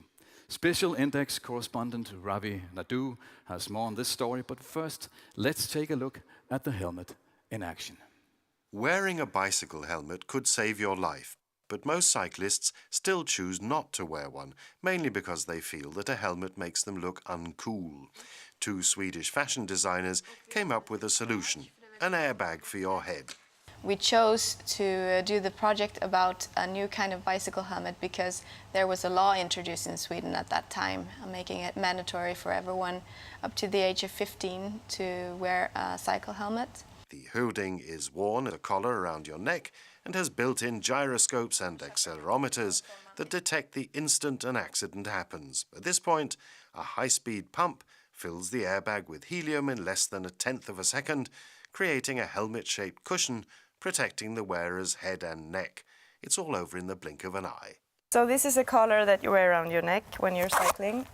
Special Index correspondent Ravi Naidu has more on this story, but first, let's take a look at the helmet in action. Wearing a bicycle helmet could save your life, but most cyclists still choose not to wear one, mainly because they feel that a helmet makes them look uncool. Two Swedish fashion designers came up with a solution, an airbag for your head. We chose to do the project about a new kind of bicycle helmet because there was a law introduced in Sweden at that time, making it mandatory for everyone up to the age of 15 to wear a cycle helmet. The Høvding is worn at a collar around your neck and has built-in gyroscopes and accelerometers that detect the instant an accident happens. At this point, a high-speed pump fills the airbag with helium in less than 1/10 of a second, creating a helmet-shaped cushion protecting the wearer's head and neck. It's all over in the blink of an eye. So this is a collar that you wear around your neck when you're cycling.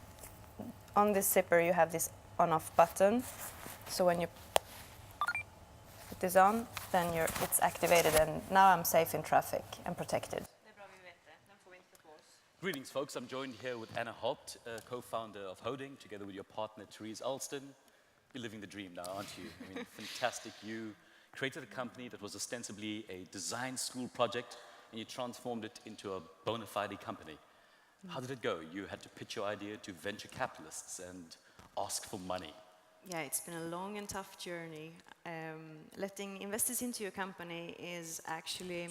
On this zipper you have this on-off button. So when you put this on, then it's activated, and now I'm safe in traffic and protected. Greetings, folks. I'm joined here with Anna Haupt, co-founder of Høvding, together with your partner Therese Alston. You're living the dream now, aren't you? I mean, fantastic. You created a company that was ostensibly a design school project, and you transformed it into a bona fide company. How did it go? You had to pitch your idea to venture capitalists and ask for money. Yeah, it's been a long and tough journey. Letting investors into your company is actually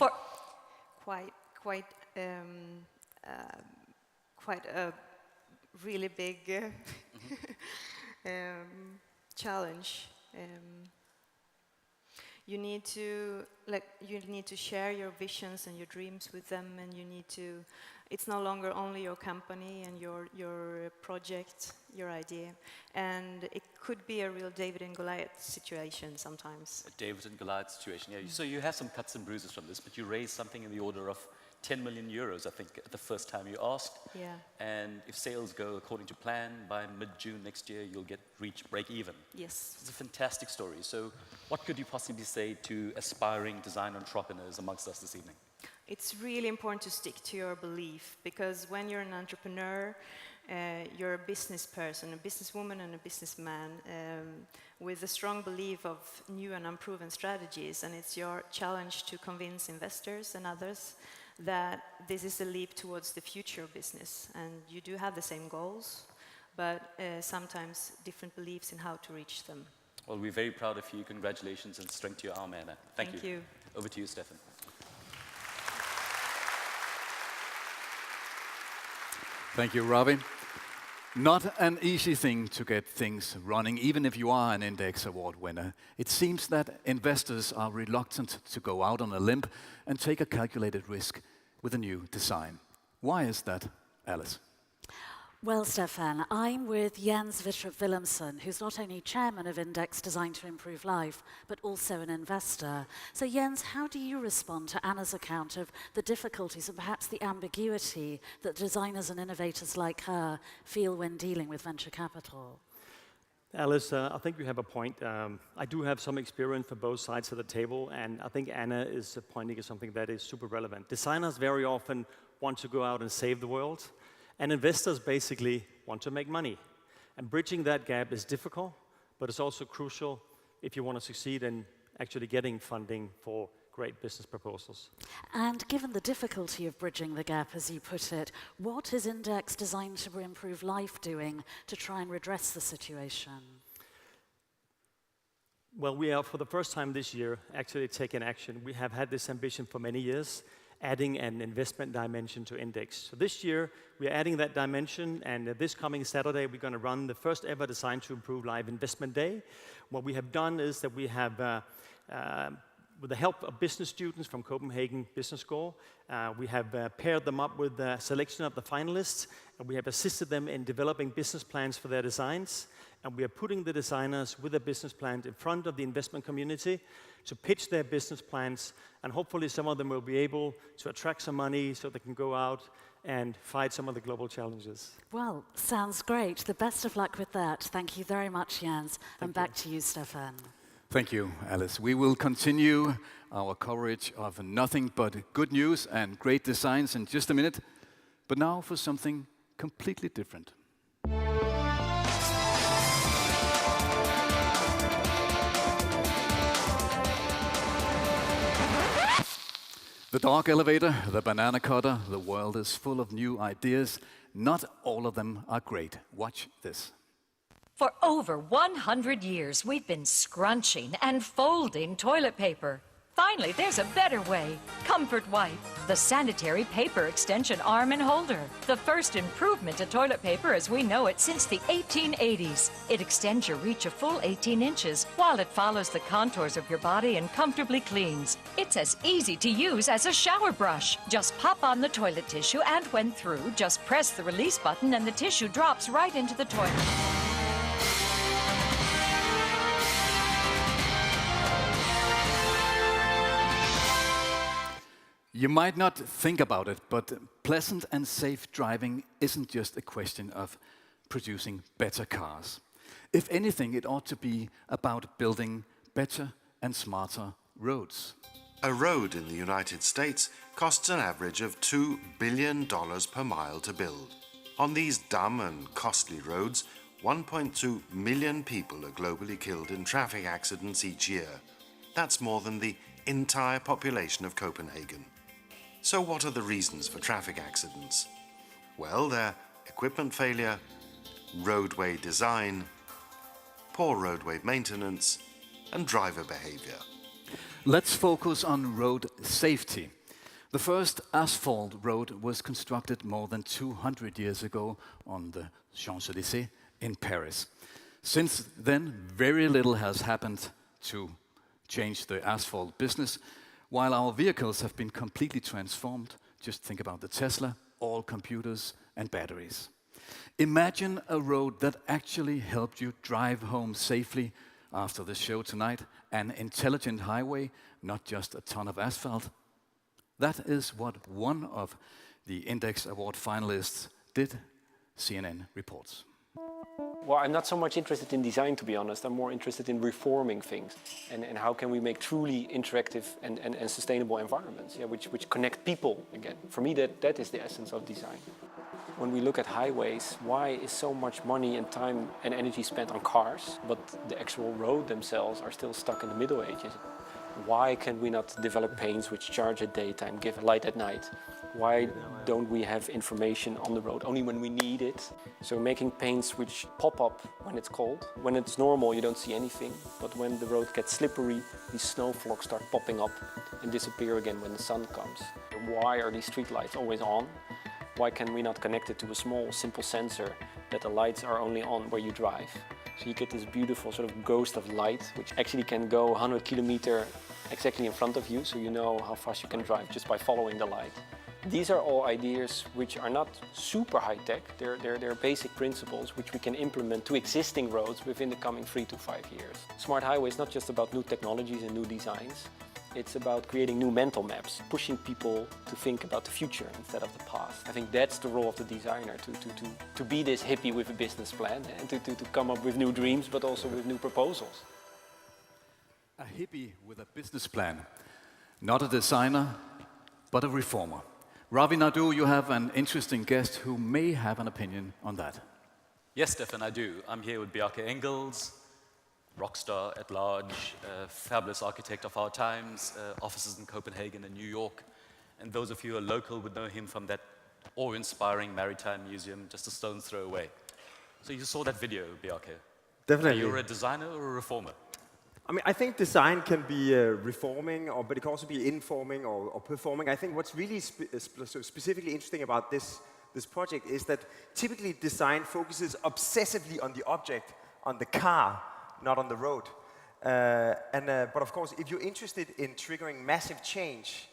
quite a really big challenge. You need to share your visions and your dreams with them, and you need to It's no longer only your company and your project, your idea. And it could be a real David and Goliath situation sometimes. A David and Goliath situation, yeah. So you have some cuts and bruises from this, but you raised something in the order of 10 million euros, I think, the first time you asked. Yeah. And if sales go according to plan, by mid-June next year, you'll reach break even. Yes. It's a fantastic story. So what could you possibly say to aspiring design entrepreneurs amongst us this evening? It's really important to stick to your belief, because when you're an entrepreneur, you're a business person, a businesswoman and a businessman with a strong belief of new and unproven strategies, and it's your challenge to convince investors and others that this is a leap towards the future of business, and you do have the same goals, but sometimes different beliefs in how to reach them. Well, we're very proud of you. Congratulations and strength to your arm, Anna. Thank you. Over to you, Stefan. Thank you, Robbie. Not an easy thing to get things running, even if you are an Index Award winner. It seems that investors are reluctant to go out on a limb and take a calculated risk with a new design. Why is that, Alice? Well, Stefan, I'm with Jens Vistrup Willemsen, who's not only chairman of Index Design to Improve Life, but also an investor. So Jens, how do you respond to Anna's account of the difficulties and perhaps the ambiguity that designers and innovators like her feel when dealing with venture capital? Alice, I think you have a point. I do have some experience for both sides of the table, and I think Anna is pointing at something that is super relevant. Designers very often want to go out and save the world, and investors basically want to make money. And bridging that gap is difficult, but it's also crucial if you want to succeed in actually getting funding for great business proposals. And given the difficulty of bridging the gap, as you put it, what is Index Design to Improve Life doing to try and redress the situation? Well, we are, for the first time this year, actually taking action. We have had this ambition for many years, adding an investment dimension to Index. So this year, we're adding that dimension, and this coming Saturday, we're going to run the first ever Design to Improve Life Investment Day. What we have done is that we have, with the help of business students from Copenhagen Business School, we have paired them up with a selection of the finalists, and we have assisted them in developing business plans for their designs. And we are putting the designers with a business plan in front of the investment community to pitch their business plans, and hopefully some of them will be able to attract some money so they can go out and fight some of the global challenges. Well, sounds great. The best of luck with that. Thank you very much, Jens. And back to you, Stefan. Thank you, Alice. We will continue our coverage of nothing but good news and great designs in just a minute, but now for something completely different. The dog elevator, the banana cutter, the world is full of new ideas. Not all of them are great. Watch this. For over 100 years, we've been scrunching and folding toilet paper. Finally, there's a better way. Comfort Wipe, the sanitary paper extension arm and holder. The first improvement to toilet paper as we know it since the 1880s. It extends your reach a full 18 inches while it follows the contours of your body and comfortably cleans. It's as easy to use as a shower brush. Just pop on the toilet tissue, and when through, just press the release button and the tissue drops right into the toilet. You might not think about it, but pleasant and safe driving isn't just a question of producing better cars. If anything, it ought to be about building better and smarter roads. A road in the United States costs an average of $2 billion per mile to build. On these dumb and costly roads, 1.2 million people are globally killed in traffic accidents each year. That's more than the entire population of Copenhagen. So what are the reasons for traffic accidents? Well, they're equipment failure, roadway design, poor roadway maintenance, and driver behavior. Let's focus on road safety. The first asphalt road was constructed more than 200 years ago on the Champs-Élysées in Paris. Since then, very little has happened to change the asphalt business, while our vehicles have been completely transformed. Just think about the Tesla all computers and batteries. Imagine a road that actually helped you drive home safely after the show tonight, an intelligent highway, not just a ton of asphalt. That is what one of the Index Award finalists did, CNN reports. Well, I'm not so much interested in design, to be honest. I'm more interested in reforming things and how can we make truly interactive and sustainable environments, which connect people again. For me, that is the essence of design. When we look at highways, why is so much money and time and energy spent on cars, but the actual road themselves are still stuck in the Middle Ages? Why can we not develop paints which charge at daytime, give light at night? Why don't we have information on the road only when we need it? So making paints which pop up when it's cold. When it's normal, you don't see anything. But when the road gets slippery, these snow flocks start popping up and disappear again when the sun comes. Why are these street lights always on? Why can we not connect it to a small, simple sensor that the lights are only on where you drive? So you get this beautiful sort of ghost of light, which actually can go 100 kilometers exactly in front of you, so you know how fast you can drive just by following the light. These are all ideas which are not super high-tech. They're basic principles which we can implement to existing roads within the coming 3 to 5 years. Smart highway is not just about new technologies and new designs. It's about creating new mental maps, pushing people to think about the future instead of the past. I think that's the role of the designer, to be this hippie with a business plan and to come up with new dreams, but also with new proposals. A hippie with a business plan, not a designer, but a reformer. Ravi Naidu, you have an interesting guest who may have an opinion on that. Yes, Stefan, I do. I'm here with Bjarke Ingels, rock star at large, fabulous architect of our times, offices in Copenhagen and New York. And those of you who are local would know him from that awe-inspiring maritime museum just a stone's throw away. So you saw that video, Bjarke. Definitely. You're a designer or a reformer? I mean, I think design can be reforming, but it can also be informing or performing. I think what's really specifically interesting about this project is that typically design focuses obsessively on the object, on the car, not on the road. But of course, if you're interested in triggering massive change,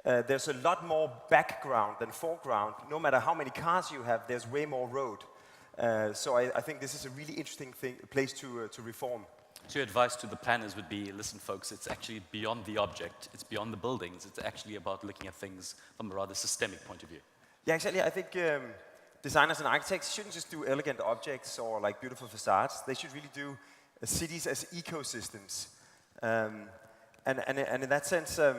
there's a lot more background than foreground. No matter how many cars you have, there's way more road. So I think this is a really interesting place to reform. So your advice to the planners would be, listen folks, it's actually beyond the object, it's beyond the buildings, it's actually about looking at things from a rather systemic point of view. Yeah, exactly. I think designers and architects shouldn't just do elegant objects or like beautiful facades. They should really do cities as ecosystems. And in that sense, you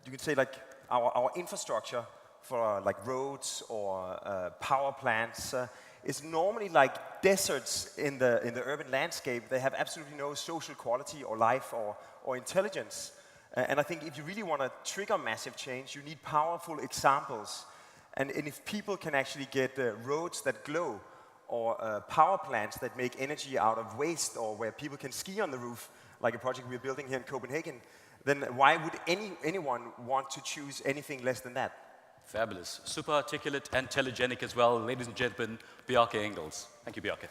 could say like our infrastructure for like roads or power plants is normally like deserts in the urban landscape. They have absolutely no social quality or life or intelligence. And I think if you really want to trigger massive change, you need powerful examples. And if people can actually get roads that glow, or power plants that make energy out of waste, or where people can ski on the roof, like a project we're building here in Copenhagen, then why would anyone want to choose anything less than that? Fabulous. Super articulate and telegenic as well. Ladies and gentlemen, Bjarke Ingels. Thank you, Bjarke.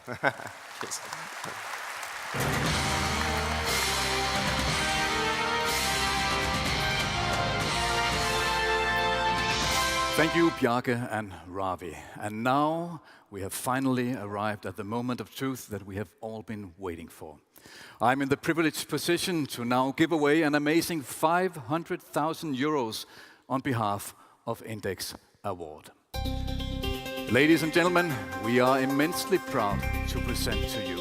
Cheers. Thank you, Bjarke and Ravi. And now we have finally arrived at the moment of truth that we have all been waiting for. I'm in the privileged position to now give away an amazing 500,000 euros on behalf of Index Award. Ladies and gentlemen, we are immensely proud to present to you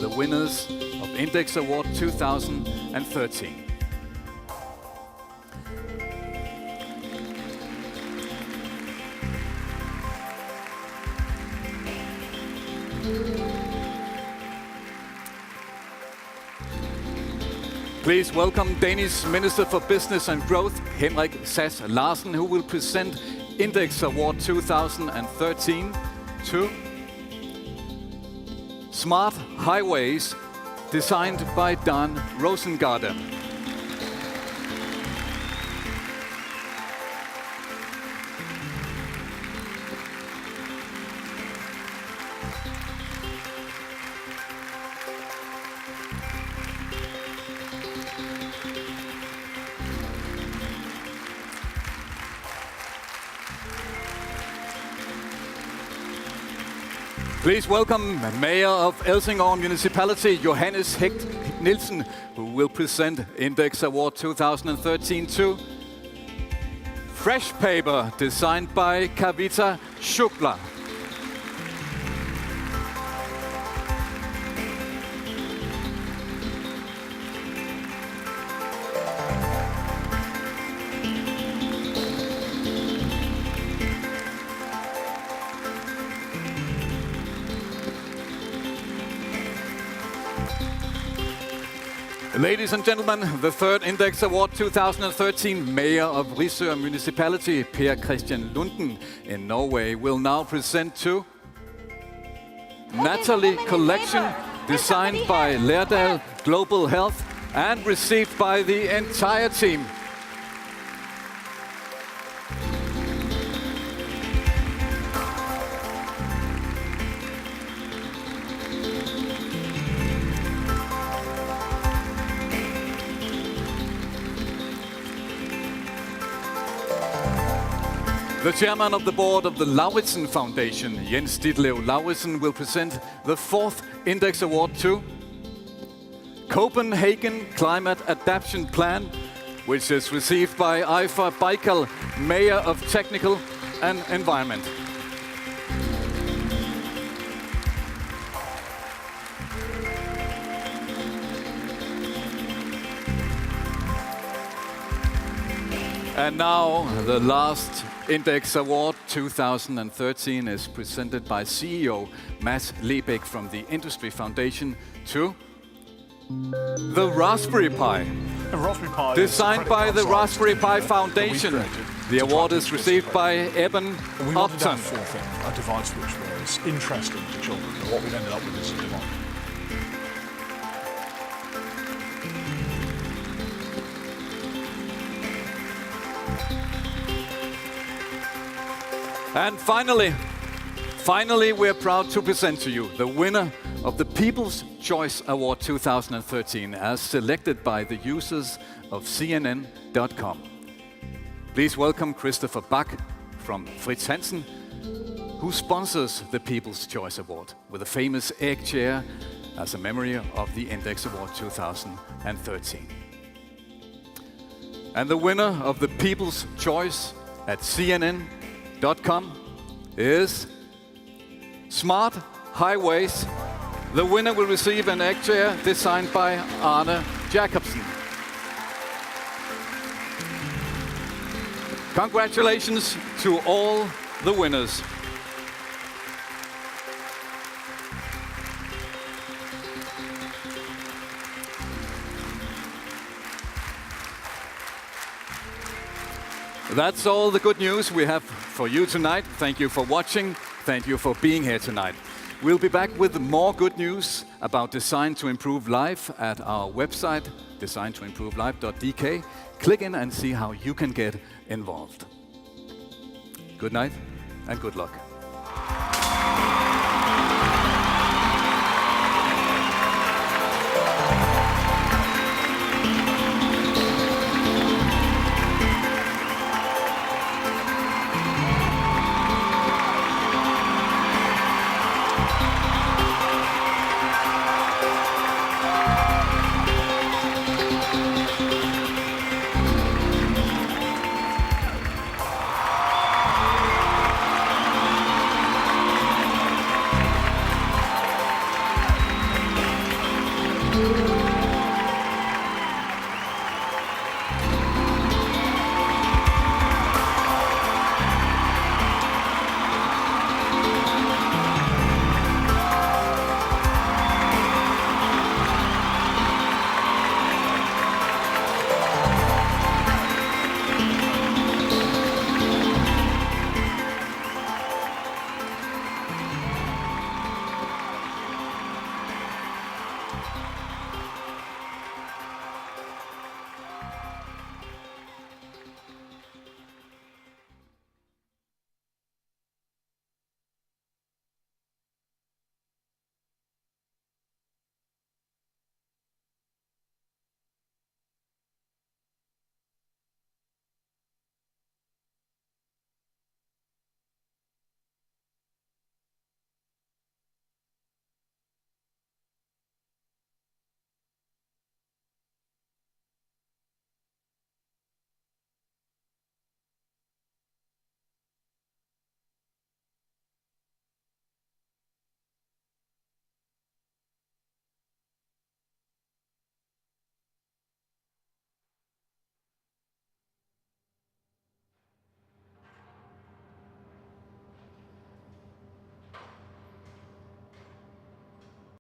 the winners of Index Award 2013. Please welcome Danish Minister for Business and Growth, Henrik Sass Larsen, who will present Index Award 2013 to Smart Highways, designed by Daan Roosegaarde. Please welcome Mayor of Helsingør Municipality, Johannes Hecht Nielsen, who will present Index Award 2013 to Fresh Paper, designed by Kavita Shukla. Ladies and gentlemen, the third Index Award 2013, Mayor of Roosegaarde Municipality, Per Christian Lunden in Norway, will now present to Natalie Collection, designed by Lærdal Global Health and received by the entire team. The chairman of the board of the Lauritsen Foundation, Jens Ditlev Lauritsen, will present the fourth Index Award to Copenhagen Climate Adaptation Plan, which is received by Aifa Baikal, Mayor of Technical and Environment. And now, the last Index Award 2013 is presented by CEO Mads Lebeck from the Industry Foundation to the Raspberry Pi. Designed by the Raspberry Pi Foundation. The award is received by Eben Upton. A device which was interesting to children, and what we've ended up with is a device. And finally, we're proud to present to you the winner of the People's Choice Award 2013, as selected by the users of CNN.com. Please welcome Christopher Bach from Fritz Hansen, who sponsors the People's Choice Award with a famous egg chair as a memory of the Index Award 2013. And the winner of the People's Choice at CNN.com is Smart Highways. The winner will receive an egg chair designed by Arne Jacobsen. Congratulations to all the winners. That's all the good news we have for you tonight. Thank you for watching. Thank you for being here tonight. We'll be back with more good news about Design to Improve Life at our website, designtoimprovelife.dk. Click in and see how you can get involved. Good night and good luck.